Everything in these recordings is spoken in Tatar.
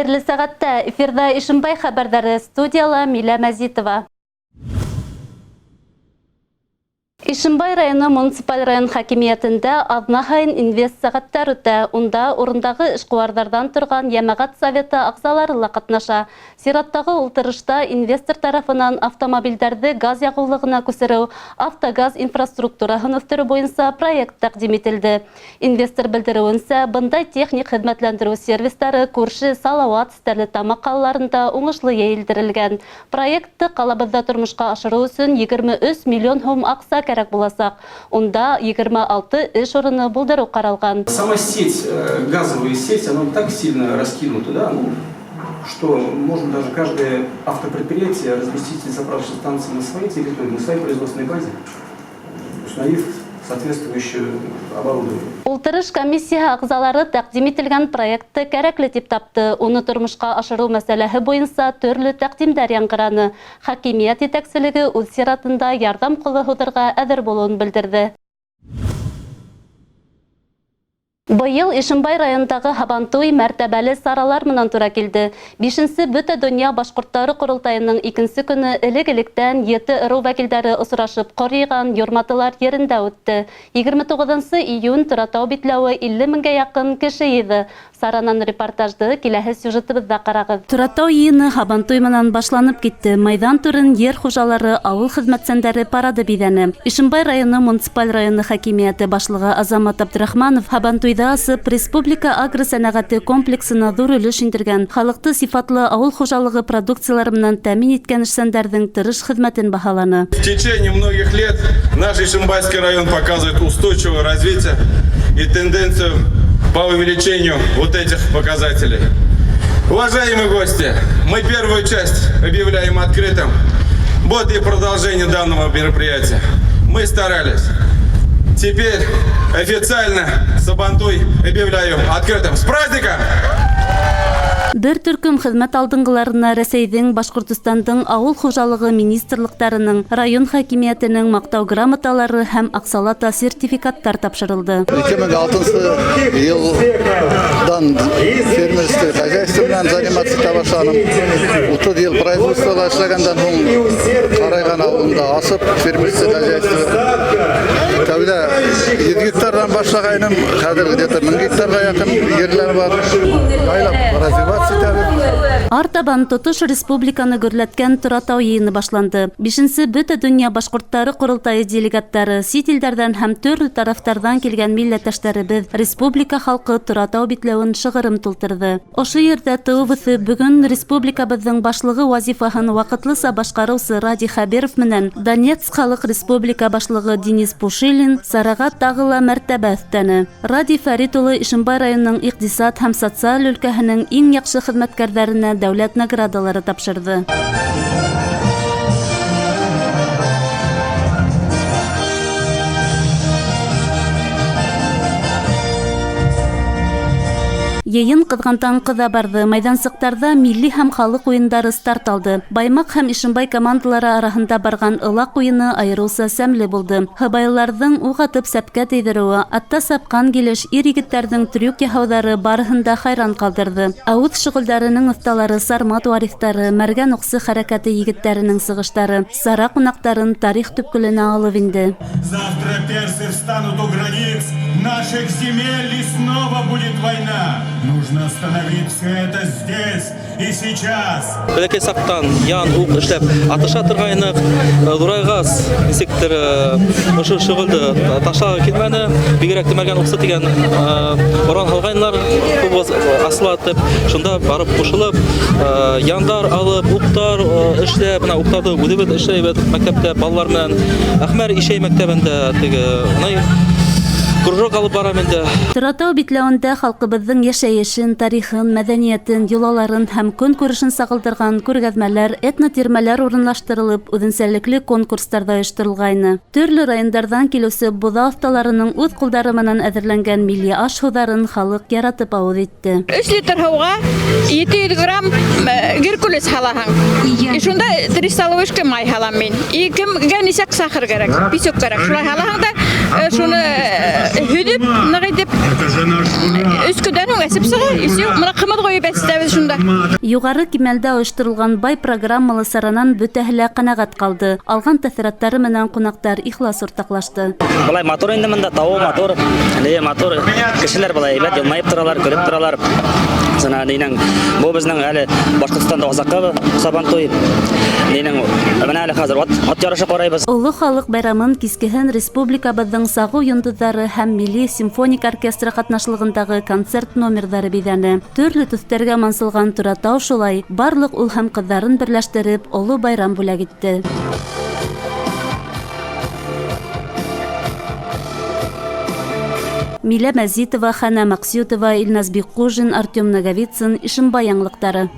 Хайырлы сағатта эфирда Ишимбай хабардары, студияла Миля Мәзитова. Ишимбай районы муниципаль район хакимиятында адна хайын инвест сағаттар үтә. Унда урындагы эшкуардардан тұрған Ямагат советы ағзалары катнаша. Сираттагы ултырышта инвестор тарафынан автомобильдерді газ ягулыгына күсерү, автогаз инфраструктурасын өстөрү боюнча проект тәкъдим ителди. Инвестор билдирүенчә, бындай техник хезмәтләндерү сервистары Күрше, Салават, Стәрлетамак калаларында уңышлы яйылдырылган. Проектты калабызда тормышка ашыруу өчен 23 миллион сум акча керек буласак. Унда 26 эш орыны булдыру каралган. Сама сеть, газовая сеть, она так сильно раскинута, да, что можно даже каждое автопредприятие разместить заправочные станции на своей территории, на своей производственной базе, установив соответствующее оборудование. Ултырыш комиссия ағзалары тәкъдим ителгән проектты кәрәкле дип тапты. Уны тормышка ашыру мәсьәләсе буенча төрле тәкъдимдәр яңгыраны. Хакимият итәкчелеге үз сиратында ярдәм кулы һуҙырға әҙер булуын белдерде. Быйыл Ишимбай райондағы Һабантуй мәртәбәле саралар менән тура килде. 5-нче Бөтә дөнья башҡорттары ҡоролтайының 2-нче көнө элек-электән 7 ырыу вәкилдәре осрашып ҡорйған Йорматылар ерендә үтте. 29 июнь Торатау битләүе 50 меңгә яҡын кеше йыйҙы. Саранан репортажды киләһе сюжетыбыҙҙа ҡарағыҙ. Торатау йыйыны Һабантуй менән башланып китте. Майҙан түрен ер хужалары, ауыл хеҙмәтсәндәре парады биҙәне. Ишимбай районы муниципаль районы хакимиәте башлығы Азамат Абдрахманов Һабантуйҙа асып республика агросәнәғәте комплексына ҙур өлөш индергән, халыҡты сифатлы ауыл хужалығы продукциялары менән тәмин иткән эшсәндәрҙең тырыш хеҙмәтен баһаланы. В течение многих лет наш Ишимбайский район показывает устойчивое развитие и тенденцию по увеличению вот этих показателей. Уважаемые гости, мы первую часть объявляем открытым. Вот и продолжение данного мероприятия. Мы старались. Теперь официально Сабантуй объявляю открытым. С праздником! Бер төркем хезмәт алдыңғыларына Рәсәйҙең, Башҡортостандың ауыл хужалығы министрлыҡтарының, район хакимиәтенең маҡтау грамоталары һәм аҡсалата сертификаттар тапшырылды. 2006 йылдан фермерское хозяйство менән заниматься башланым. 30 йыл производствола эшләгәндән һуң Ҡарайған ауылында асып фермерское хозяйство. Тәүҙә 7 гектардан башлағайным, хәҙер где-то 1000 гектарға яҡын ерләр бар. Байлап развиваться. Артабан тотош республиканы гөрләткән Торатау йыйыны башланды. 5-нче Бөтә дөнья башҡорттары ҡоролтайы делегаттары, сит илдәрҙән һәм төрлө тарафтарҙан килгән милләттәштәребеҙ республика халҡы Торатау битләүен шығырым тултырҙы. Ошо ерҙә тыуыбыҙы бөгөн республикабыҙҙың башлығы вазифаһын ваҡытлыса башҡарыусы Ради Хабиров менән Донецк халыҡ республика башлығы Денис Пушилин сараға тағы ла мәртәбә өҫтәне. Ради Фәрит улы Ишимбай районының иҡтисад һәм социаль өлкәһенең иң яҡшы хеҙмәткәрҙәренә дәүләт наградалары тапшырҙы. Йыйын ҡыҙғантан-ҡыҙа барҙы. Майҙансыҡтарҙа милли һәм халыҡ уйындары старт алды. Баймаҡ һәм Ишимбай командалары араһында барған ылаҡ уйыны айырыуса сәмле булды. Һыбайларҙың уҡ атып сәпкә тейҙереүе, атта сапҡан килеш, ир-егеттәрҙең трюк яһауҙары барыһын да хайран ҡалдырҙы. Ауыҙ шөғөлдәренең оҫталары, сармат варифтары, мәргән уҡсы хәрәкәте егеттәренең сығыштары сара ҡунаҡтарын тарих төпкөлөнә алып инде. Завтра персы встанут у границ наших земель и снова будет война. Нужно остановить все это здесь и сейчас. Бәләкәй саҡтан ян уҡ эшләп атыша торғайныҡ, ҙурайғас нисектер ошо шөғөлдө ташлағы килмәне. Бигерәк мәргән уҡсы тигән оран һалғайнылар асылатып, шунда барып ҡушылып, яндар алып, уҡтар эшләп, бына уҡтарҙы үҙебеҙ эшләйбеҙ мәктәптә балалар менән. Әхмәр Ишәй мәктәбендә теге кружок алып барам инде. Торатау битләүендә халҡыбыҙҙың йәшәйешен, тарихын, мәҙәниәтен, йолаларын һәм көн күрешен сағылдырған күргәҙмәләр, этнотирмәләр урынлаштырылып, үҙенсәлекле конкурстарҙа ойошторолғайны. Төрлө райондарҙан килеүсе боҙа оҫталарының үҙ ҡулдары менән әҙерләнгән милли аш һыуҙарын халыҡ яратып ауыҙ итте. 3 литр һыуға 700 грамм геркулес һалаһың. Шунда 3 столовышка май һалам мин. Кемгә нисек сахар кәрәк, песок кәрәк. Шулай һалаһың да шуны һөҙөп, ныҡ итеп Это же наш враг. Үскөдән үңәсеп сыга, исе мына кымыт коюп әстәбез шунда. Югары кимәлдә оештырылган бай программалы саранан бөтәһе лә канәгать калды. Алган тәэсираттары менән кунаклар ихлас уртаклашты. Былай мотор инде монда, тавы мотор, мотор. Кешеләр былай әйбәт елмаеп торалар, көлеп торалар. Сана динең бу безнең әле Башкортстанда азакка Сабантуй. Динең менә әле хәзер ат ярышы карайбыз. Улы халык байрамын кискеһен республикабыздың сагу йондызлары һәм милли симфоник оркестры катнашлыгындагы концерт номерлары бизәне. Төрле төстәргә мансылган Туратау шулай барлык ул һәм кызларын берләштереп олы байрам бүләк итте. Милә Мәзитова, Хана Максютова, Илназ Биккужин, Артем Наговицын, Ишимбай яңлыктары.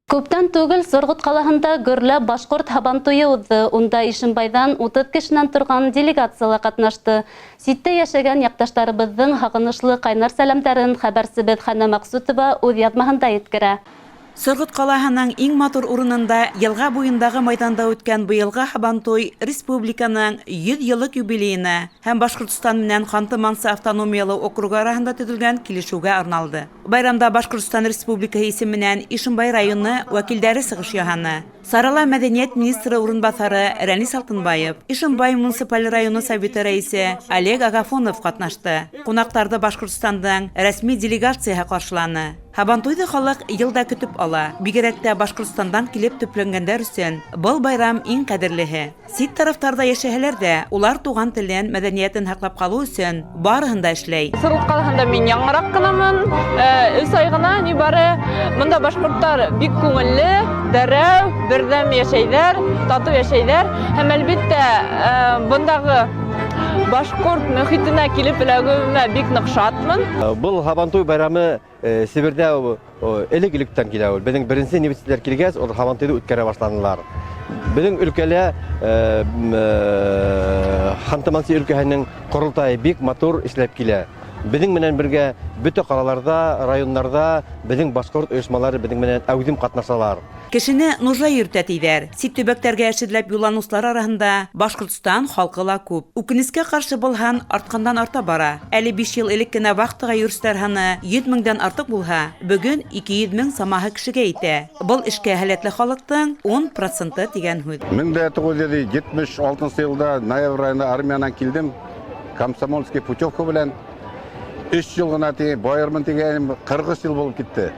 Күптән түгел Соргут калаһында гөрләп башкорт һабантуйы узды. Унда Ишимбайдан 30 кешенән торган делегациялар катнашты. Ситтә яшәгән якташларыбызның хагынышлы кайнар сәламнәрен хәбәрсебез Хана Максутова үз язмаһында еткерә. Соргут калаһының иң матур урынында елга буендагы майданда үткән быелгы Һабантуй республиканың 100 еллык юбилеена һәм Башкортстан менән Ханты-Мансы автономиялы округы арасында төзелгән килешүгә арналды. Байрамда Башкортстан республикаһы исеменнән Ишимбай районы вәкилләре сыгыш яһаны. Сарала мәдәният министры урынбасары Рәнис Алтынбаев, Ишимбай муниципаль районы советы рәисе Олег Агафонов катнашты. Кунакларда Башкортстандан рәсми делегация каршыланы. Һабантуйды халык елда көтеп ала. Бигрәк тә Башкортстандан килеп төпләнгәннәр өчен был байрам иң кадерлеһе. Сит тарафтарда яшәһәләр дә, улар туган телен, мәдәниятен һаклап калу өчен барыһын да эшләй. Соргут калаһында мин яңарак кынамын. 3 ай гына нибары монда башкортлар бик күңелле, дәрәү, бердәм яшәйләр, тату яшәйләр. Һәм әлбәттә бундагы башкорт мөхитенә килеп эләгүемә бик нык шатмын. Бұл Һабантуй байрамы Сибирдә элек-электән килә. Безнең беренче небесләр килгәч, ул Һабантуйды үткәрә башладылар. Безнең өлкәлә Ханты-Мансы өлкәһенең корылтайы бик матур эшләп килә. Безнең менән бергә бөтә калаларда, районнарда безнең башкорт оешмалары безнең менән әүдем катнашалар. Кешене нужа йөртәтиләр. Сит төбәктәргә әшедләп юлланучылар арасында Башкортстан халкы ла күп. Үкенескә каршы булган арткандан арта бара. Әле 5 ел элек кенә вакытыга йөрүчеләр саны 100 меңдән артык булса, бүген 200 мең самаһы кешегә итә. Был эшкә һәләтле халыктың 10% дигән һүз. 1976 елда ноябрь айында армиянан килдем. Комсомольский путевка белән 3 ел гына байрамын дигән 40 ел булып китте.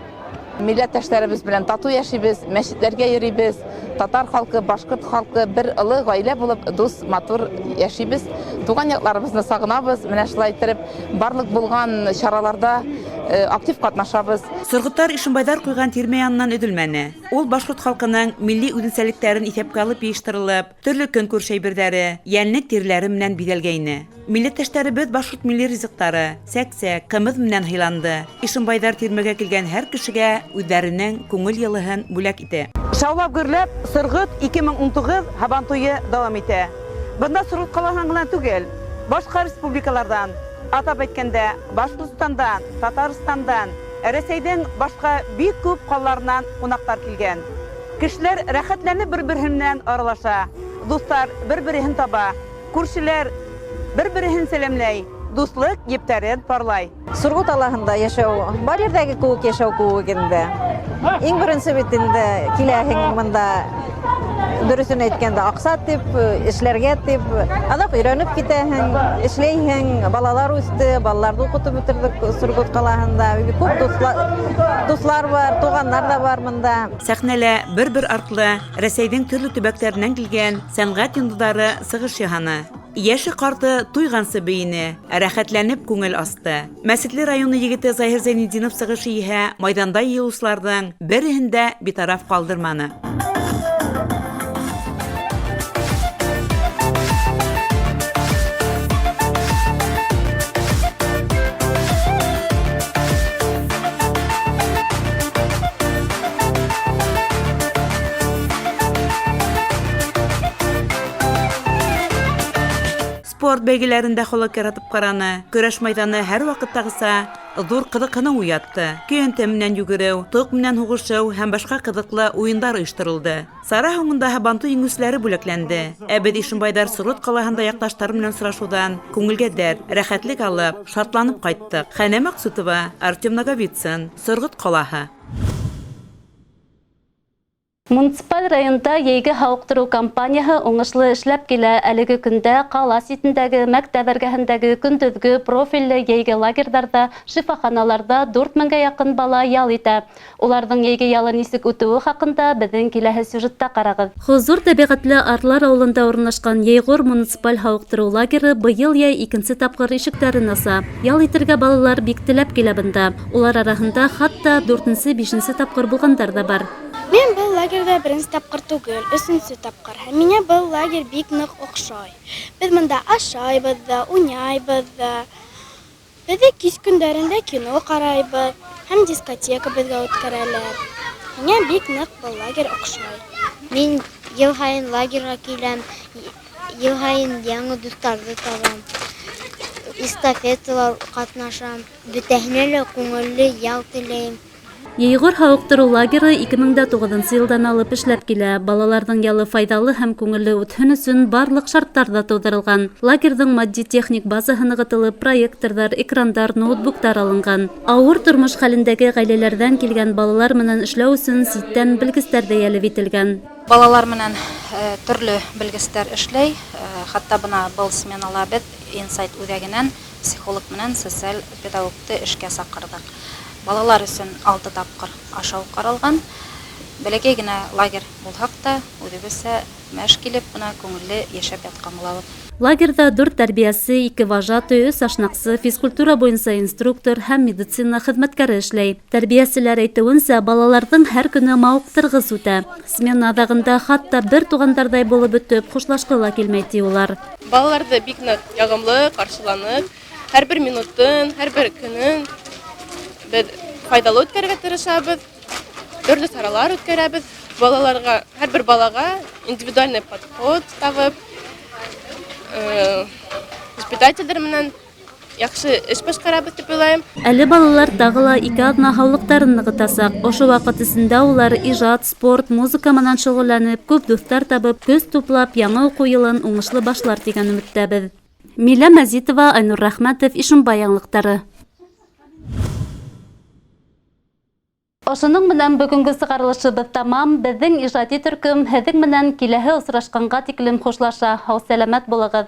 Милләттәшләребез белән тату яшибез, мәчетләргә йөрибез. Татар халкы, башкорт халкы бер ылы гаилә булып, дус, матур яшибез. Туган якларыбызны сагынабыз. Менә шулай итеп, барлык булган чараларда актив катнашабыз. Соргуттар Ишимбайдар куйган тирмә янынан өдөлмәне. Ул башкорт халкының милли үзенчәлекләрен исәпкә алып җыштырылып, төрле көнкүрш әйберләре, йәнлек тирләре менән бизәлгәйне. Милләттәшләребез башкорт милли ризыктары, сәксә, кымыз менән хыйланды. Ишимбайдар тирмәгә килгән һәр кешегә үзләренең күңел йылыһын бүләк итә. Шаулап гөрләп, Соргут 2019 Һабантуйы дәвам итә. Бында Соргут калаһынан гына түгел, башка республикалардан, атап әйткәндә, Башкортстандан, Татарстандан, Рәсәйдән башка бик күп калаларыннан кунаклар килгән. Кешеләр рәхәтләнеп бер-береннән аралаша, дуслар бер-берен таба, күршеләр бер-берен сәламләй, дуслык ептәрен парлай. Соргут алаһында яшәү, бар ердәге күк яшәү күгендә. Иң беренче бит инде киләһең монда дөресен әйткәндә акса тип, эшләргә тип, аны өйрәнеп китәһең, эшләйһең, балалар үсте, балаларны укытып бетердек Соргут калаһында. Күп дуслар бар, туганнар да бар монда. Сәхнәлә бер-бер артлы Рәсәйдән төрле төбәкләреннән килгән сәнгать йондызлары сыгыш яһаны. Яше карты туйгансы бейне, рәхәтләнеп күңел асты. Мәсетле районы егете Заһир Зәйнетдинов сыгышы иһә майданда йыелучыларның береһен дә битараф калдырманы. спорт бәйгеләрендә холык яратып караны. Көрәш майданы һәр вакыттагыса зур кызыкны уятты. Көянтә менән йөгереү, тоқ менән һугышыу һәм башка кызыклы уендар оештырылды. Сара һуңында Һабантуй еңүчеләре бүләкләнде. Әбед Ишембайдар Сорот калаһында якташтары белән сорашудан күңелгә дәрт, рәхәтлек алып, шатланып кайттык. Хәнә Максутова, Артем Наговицын, Сорот калаһы. Муниципаль районда йәйге һауыктыру кампанияһы уңышлы эшләп килә. Әлеге көндә ҡала ситендәге, мәктәп эргәһендәге көндөҙгө профилле йәйге лагерҙарҙа, шифаханаларҙа 4000-гә яҡын бала ял итә. Уларҙың йәйге ялы нисек үтеүе хаҡында беҙҙең киләһе сюжетта ҡарағыҙ. Хозур тәбиғәтле Арлар ауылында урынлашҡан Йәйғор муниципаль һауыктырыу лагеры быйыл йәй 2-нсе тапҡыр ишектәрен аса. Ял итергә балалар бик теләп килә бында. Улар араһында хатта 4-нсе, 5-нсе тапҡыр булғандар да бар. Мен был лагерьда беренче тапҡыр түгел, 3-нче тапҡыр. Һәм миңә был лагерь бик ныҡ оҡшай. Беҙ бында ашайбыҙ да, уйнайбыҙ да. Беҙ кис көндәрендә кино ҡарайбыҙ, һәм дискотека беҙгә үткәрәләр. Миңә бик ныҡ был лагерь оҡшай. Мин йыл һайын лагерға киләм, йыл һайын яңы дуҫтарҙы табам. Эстафеталар ҡатнашам. Бөтәһенә лә күңелле ял теләйем. Йәйғор һауыктырыу лагеры 2009 йылдан алып эшләп килә. Балаларҙың ялы файҙалы һәм күңелле үтһен өсөн барлык шарттар да тыуҙырылған. Лагерҙың матди-техник базаһы нығытылып, проекторҙар, экрандар, ноутбуктар алынған. Ауыр тормош хәлендәге ғаиләләрҙән килгән балалар менән эшләү өсөн ситтән белгестәр дә йәлеп ителгән. Балалар менән төрлө белгестәр эшләй. Хатта бына был сменала бит инсайт үҙәгенән психолог менән социаль педагогты эшкә саҡырҙык. Балалар өсөн 6 тапҡыр ашау ҡаралған. Бәләкәй генә лагерь булһаҡ та, үҙебеҙсә мәш килеп, бына күңелле йәшәп ятҡан булабыҙ. Лагерҙа 4 тәрбиәсе, 2 вожатый, 3 ашнаҡсы, физкультура буйынса инструктор һәм медицина хеҙмәткәре эшләй. Тәрбиәселәр әйтеүенсә, балаларҙың һәр көнө мауыҡтырғыс үтә. Смена аҙағында хатта бер туғандарҙай булып бөтөп, хушлашҡы ла килмәй ти улар. Балаларҙы бик ныҡ яғымлы ҡаршыланыҡ. Һәр бер минутын, һәр бер көнөн беҙ файҙалы үткәрергә тырышабыҙ, төрлө саралар үткәрәбеҙ. Балаларға, һәр бер балаға индивидуальный подход табып, воспитательдәр менән яҡшы эш башҡарабыҙ дип уйлайым. Әле балалар тағы ла 2 аҙна һаулыҡтарын нығытасаҡ. Ошо ваҡыт эсендә улар ижад, спорт, музыка менән шөғөлләнеп, күп дуҫтар табып, көс туплап, яңы уҡыу йылын уңышлы башлар тигән өмөттәбеҙ. Милә Мәзитова, Айнур Рәхмәтов, Ишембай яңлыҡтары. Ошоның менән бөгөнгө сығарылышыбыҙ тамам. Беҙҙең ижади төркөм һеҙҙең менән киләһе осрашҡанға тиклем хушлаша. Һау сәләмәт булығыҙ.